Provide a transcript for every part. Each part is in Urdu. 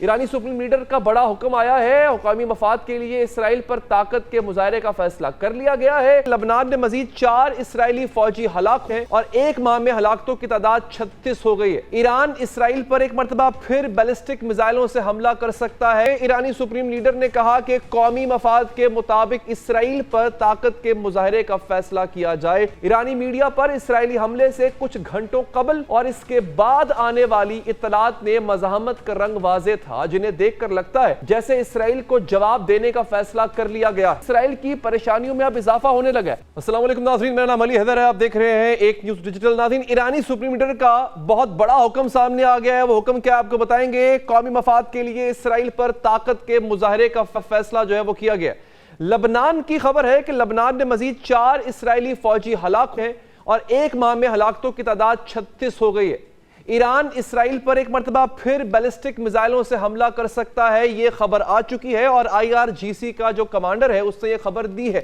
ایرانی سپریم لیڈر کا بڑا حکم آیا ہے، قومی مفاد کے لیے اسرائیل پر طاقت کے مظاہرے کا فیصلہ کر لیا گیا ہے۔ لبنان میں مزید 4 اسرائیلی فوجی ہلاک ہیں اور ایک ماہ میں ہلاکتوں کی تعداد 36 ہو گئی ہے۔ ایران اسرائیل پر ایک مرتبہ پھر بیلسٹک میزائلوں سے حملہ کر سکتا ہے۔ ایرانی سپریم لیڈر نے کہا کہ قومی مفاد کے مطابق اسرائیل پر طاقت کے مظاہرے کا فیصلہ کیا جائے۔ ایرانی میڈیا پر اسرائیلی حملے سے کچھ گھنٹوں قبل اور اس کے بعد آنے والی اطلاعات نے مزاحمت کا رنگ واضح تھا، جنہیں دیکھ کر لگتا ہے جیسے اسرائیل کو جواب دینے کا فیصلہ کر لیا گیا۔ اسرائیل کی پریشانیوں میں اب اضافہ ہونے لگا ہے۔ السلام علیکم ناظرین، میرا نام علی حیدر ہے، آپ دیکھ رہے ہیں ایک نیوز ڈیجیٹل۔ ناظرین، ایرانی سپریم لیڈر کا بہت بڑا حکم سامنے آ گیا ہے۔ وہ حکم کیا آپ کو بتائیں گے۔ قومی مفاد کے لیے اسرائیل پر طاقت کے مظاہرے کا فیصلہ جو ہے وہ کیا گیا۔ لبنان کی خبر ہے کہ لبنان میں مزید 4 اسرائیلی فوجی ہلاک ہیں اور ایک ماہ میں ہلاکتوں کی تعداد 36 ہو گئی ہے۔ ایران اسرائیل پر ایک مرتبہ پھر بیلسٹک میزائلوں سے حملہ کر سکتا ہے، یہ خبر آ چکی ہے اور IRGC کا جو کمانڈر ہے اس نے یہ خبر دی ہے۔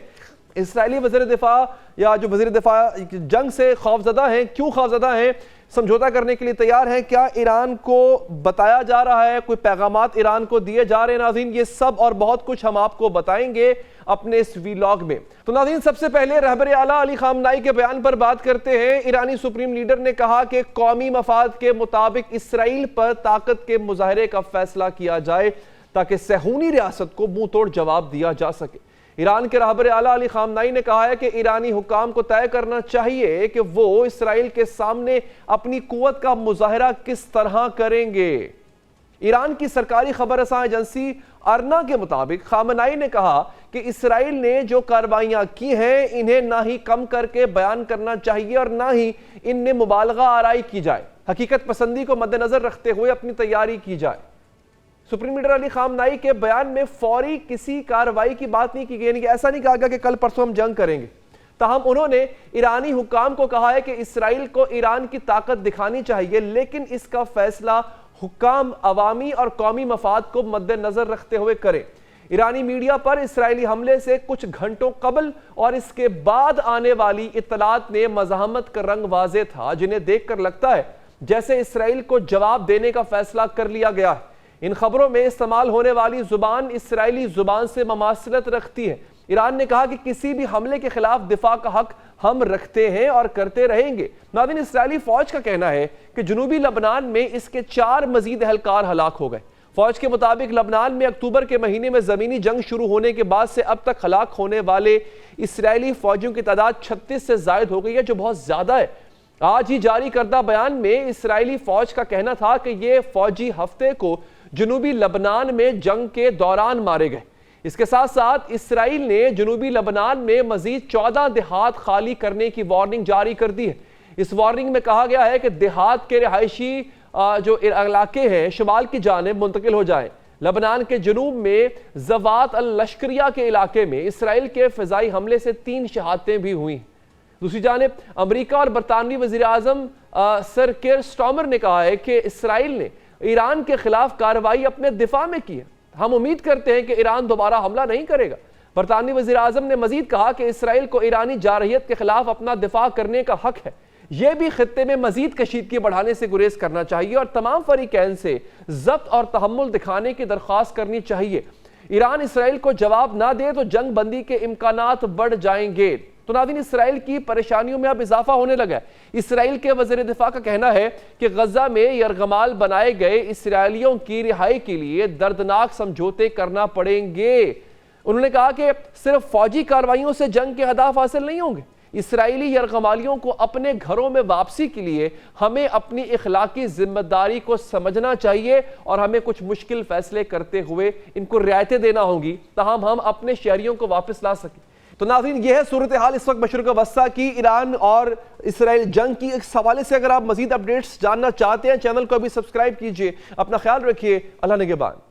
اسرائیلی وزیر دفاع یا جو وزیر دفاع جنگ سے خوفزدہ ہیں، کیوں خوفزدہ ہیں، سمجھوتا کرنے کے لیے تیار ہیں، کیا ایران کو بتایا جا رہا ہے، کوئی پیغامات ایران کو دیے جا رہے ہیں؟ ناظرین، یہ سب اور بہت کچھ ہم آپ کو بتائیں گے اپنے اس ویلاگ میں۔ تو ناظرین، سب سے پہلے رہبر اعلیٰ علی خامنائی کے بیان پر بات کرتے ہیں۔ ایرانی سپریم لیڈر نے کہا کہ قومی مفاد کے مطابق اسرائیل پر طاقت کے مظاہرے کا فیصلہ کیا جائے تاکہ صہیونی ریاست کو منہ توڑ جواب دیا جا سکے۔ ایران کے رہبر اعلیٰ علی خامنائی نے کہا ہے کہ ایرانی حکام کو طے کرنا چاہیے کہ وہ اسرائیل کے سامنے اپنی قوت کا مظاہرہ کس طرح کریں گے۔ ایران کی سرکاری خبر رساں ایجنسی ارنا کے مطابق خامنائی نے کہا کہ اسرائیل نے جو کارروائیاں کی ہیں انہیں نہ ہی کم کر کے بیان کرنا چاہیے اور نہ ہی ان میں مبالغہ آرائی کی جائے، حقیقت پسندی کو مد نظر رکھتے ہوئے اپنی تیاری کی جائے۔ سپریم لیڈر علی خامنائی کے بیان میں فوری کسی کارروائی کی بات نہیں کی گئی، یعنی کہ ایسا نہیں کہا گیا کہ کل پرسوں ہم جنگ کریں گے۔ تاہم انہوں نے ایرانی حکام کو کہا ہے کہ اسرائیل کو ایران کی طاقت دکھانی چاہیے، لیکن اس کا فیصلہ حکام عوامی اور قومی مفاد کو مد نظر رکھتے ہوئے کریں۔ ایرانی میڈیا پر اسرائیلی حملے سے کچھ گھنٹوں قبل اور اس کے بعد آنے والی اطلاعات نے مزاحمت کا رنگ واضح تھا، جنہیں دیکھ کر لگتا ہے جیسے اسرائیل کو جواب دینے کا فیصلہ کر لیا گیا ہے۔ ان خبروں میں استعمال ہونے والی زبان اسرائیلی زبان سے مماثلت رکھتی ہے۔ ایران نے کہا کہ کسی بھی حملے کے خلاف دفاع کا حق ہم رکھتے ہیں اور کرتے رہیں گے۔ ناظرین، اسرائیلی فوج کا کہنا ہے کہ جنوبی لبنان میں اس کے 4 مزید اہلکار ہلاک ہو گئے۔ فوج کے مطابق لبنان میں اکتوبر کے مہینے میں زمینی جنگ شروع ہونے کے بعد سے اب تک ہلاک ہونے والے اسرائیلی فوجیوں کی تعداد 36 سے زائد ہو گئی ہے، جو بہت زیادہ ہے۔ آج ہی جاری کردہ بیان میں اسرائیلی فوج کا کہنا تھا کہ یہ فوجی ہفتے کو جنوبی لبنان میں جنگ کے دوران مارے گئے۔ اس کے ساتھ ساتھ اسرائیل نے جنوبی لبنان میں مزید 14 دیہات خالی کرنے کی وارننگ جاری کر دی ہے۔ اس وارننگ میں کہا گیا ہے کہ دیہات کے رہائشی جو علاقے ہیں شمال کی جانب منتقل ہو جائیں۔ لبنان کے جنوب میں زوات اللشکریہ کے علاقے میں اسرائیل کے فضائی حملے سے 3 شہادتیں بھی ہوئیں۔ دوسری جانب امریکہ اور برطانوی وزیر اعظم سر کیئر سٹارمر نے کہا ہے کہ اسرائیل نے ایران کے خلاف کارروائی اپنے دفاع میں کی ہے۔ ہم امید کرتے ہیں کہ ایران دوبارہ حملہ نہیں کرے گا۔ برطانوی وزیر اعظم نے مزید کہا کہ اسرائیل کو ایرانی جارحیت کے خلاف اپنا دفاع کرنے کا حق ہے، یہ بھی خطے میں مزید کشیدگی بڑھانے سے گریز کرنا چاہیے اور تمام فریقین سے ضبط اور تحمل دکھانے کی درخواست کرنی چاہیے۔ ایران اسرائیل کو جواب نہ دے تو جنگ بندی کے امکانات بڑھ جائیں گے۔ تو ناظرین، اسرائیل کی پریشانیوں میں اب اضافہ ہونے لگا ہے۔ اسرائیل کے وزیر دفاع کا کہنا ہے کہ غزہ میں یرغمال بنائے گئے اسرائیلیوں کی رہائی کے لیے دردناک سمجھوتے کرنا پڑیں گے۔ انہوں نے کہا کہ صرف فوجی کارروائیوں سے جنگ کے اہداف حاصل نہیں ہوں گے۔ اسرائیلی یرغمالیوں کو اپنے گھروں میں واپسی کے لیے ہمیں اپنی اخلاقی ذمہ داری کو سمجھنا چاہیے اور ہمیں کچھ مشکل فیصلے کرتے ہوئے ان کو رعایتیں دینا ہوں گی تاہم ہم اپنے شہریوں کو واپس لا سکیں۔ تو ناظرین، یہ ہے صورتحال اس وقت مشرق وسطیٰ کی، ایران اور اسرائیل جنگ کی۔ اس حوالے سے اگر آپ مزید اپڈیٹس جاننا چاہتے ہیں چینل کو ابھی سبسکرائب کیجئے۔ اپنا خیال رکھیے، اللہ نگہبان۔